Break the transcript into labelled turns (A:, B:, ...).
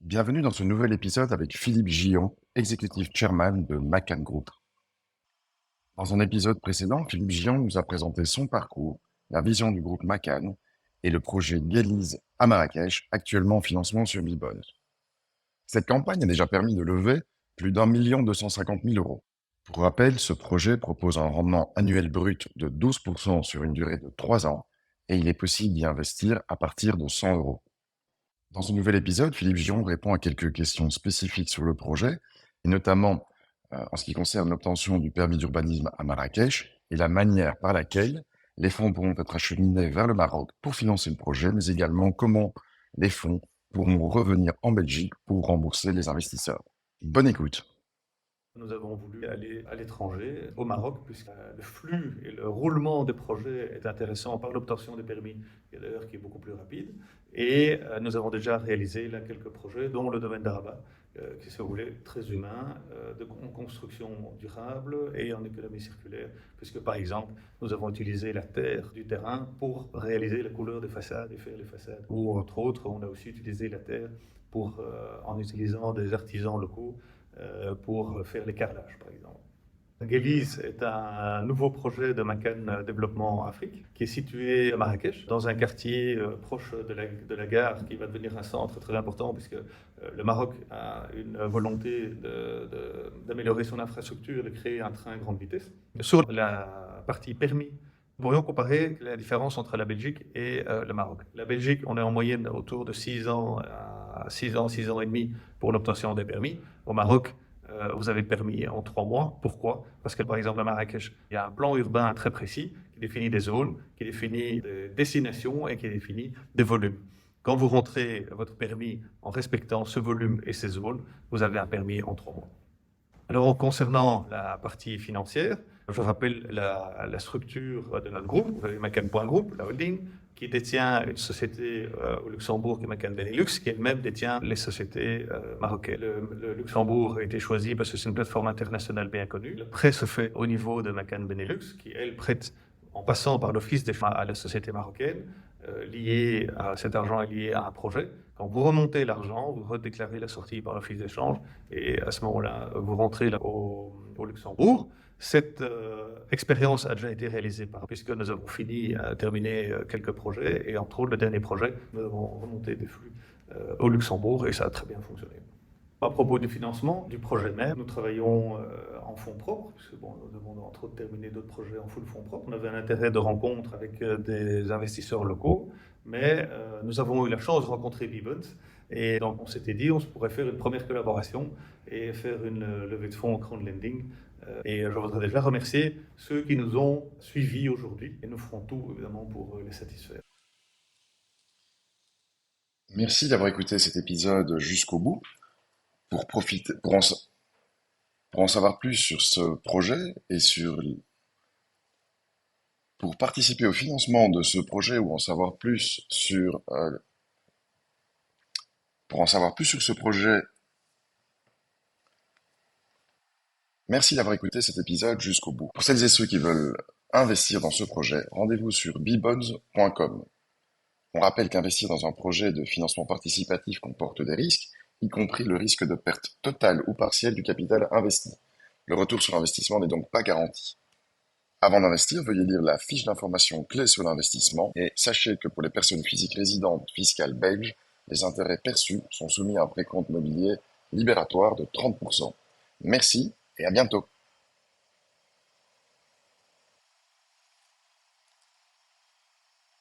A: Bienvenue dans ce nouvel épisode avec Philippe Gillon, Executive Chairman de Macan Group. Dans un épisode précédent, Philippe Gillon nous a présenté son parcours, la vision du groupe Macan et le projet Guélise à Marrakech, actuellement en financement sur Bibonz. Cette campagne a déjà permis de lever plus d'1 250 000 euros. Pour rappel, ce projet propose un rendement annuel brut de 12% sur une durée de 3 ans et il est possible d'y investir à partir de 100 euros. Dans ce nouvel épisode, Philippe Gion répond à quelques questions spécifiques sur le projet, et notamment en ce qui concerne l'obtention du permis d'urbanisme à Marrakech et la manière par laquelle les fonds pourront être acheminés vers le Maroc pour financer le projet, mais également comment les fonds pourront revenir en Belgique pour rembourser les investisseurs. Bonne écoute.
B: Nous avons voulu aller à l'étranger, au Maroc, puisque le flux et le roulement des projets est intéressant par l'obtention des permis, et d'ailleurs qui est beaucoup plus rapide. Et nous avons déjà réalisé là quelques projets, dont le domaine d'Arabat, qui se voulait très humain, en construction durable et en économie circulaire, puisque par exemple, nous avons utilisé la terre du terrain pour réaliser la couleur des façades et faire les façades. Ou entre autres, on a aussi utilisé la terre pour, en utilisant des artisans locaux, pour faire les carrelages, par exemple. Guélise est un nouveau projet de Macan Développement Afrique qui est situé à Marrakech, dans un quartier proche de la gare qui va devenir un centre très important puisque le Maroc a une volonté d'améliorer son infrastructure, de créer un train à grande vitesse. Sur la partie permis, nous pourrions comparer la différence entre la Belgique et le Maroc. La Belgique, on est en moyenne autour de 6 ans à 6 ans, 6 ans et demi pour l'obtention des permis. Au Maroc, vous avez permis en 3 mois. Pourquoi? Parce que, par exemple, à Marrakech, il y a un plan urbain très précis qui définit des zones, qui définit des destinations et qui définit des volumes. Quand vous rentrez votre permis en respectant ce volume et ces zones, vous avez un permis en 3 mois. Alors, concernant la partie financière, je rappelle la structure de notre groupe. Vous avez Macan.group, la holding, qui détient une société au Luxembourg qui est Macan Benelux, qui elle-même détient les sociétés marocaines. Le Luxembourg a été choisi parce que c'est une plateforme internationale bien connue. Le prêt se fait au niveau de Macan Benelux, qui elle prête en passant par l'office des fonds à la société marocaine. Cet argent est lié à un projet. Quand vous remontez l'argent, vous redéclarez la sortie par l'office d'échange et à ce moment-là, vous rentrez là au Luxembourg. Cette expérience a déjà été réalisée puisque nous avons terminé quelques projets et entre autres le dernier projet, nous avons remonté des flux au Luxembourg et ça a très bien fonctionné. À propos du financement du projet même, nous travaillons en fonds propres, puisque nous devons entre autres terminer d'autres projets en full fonds propres. On avait un intérêt de rencontre avec des investisseurs locaux, mais nous avons eu la chance de rencontrer Bibonz. Et donc on s'était dit on pourrait faire une première collaboration et faire une levée de fonds en crowdlending. Et je voudrais déjà remercier ceux qui nous ont suivis aujourd'hui et nous ferons tout évidemment pour les satisfaire.
A: Merci d'avoir écouté cet épisode jusqu'au bout. Pour en savoir plus sur ce projet et pour participer au financement de ce projet ou pour en savoir plus sur ce projet, merci d'avoir écouté cet épisode jusqu'au bout. Pour celles et ceux qui veulent investir dans ce projet, rendez-vous sur bbonds.com. On rappelle qu'investir dans un projet de financement participatif comporte des risques, y compris le risque de perte totale ou partielle du capital investi. Le retour sur investissement n'est donc pas garanti. Avant d'investir, veuillez lire la fiche d'information clé sur l'investissement et sachez que pour les personnes physiques résidentes fiscales belges, les intérêts perçus sont soumis à un précompte mobilier libératoire de 30%. Merci et à bientôt.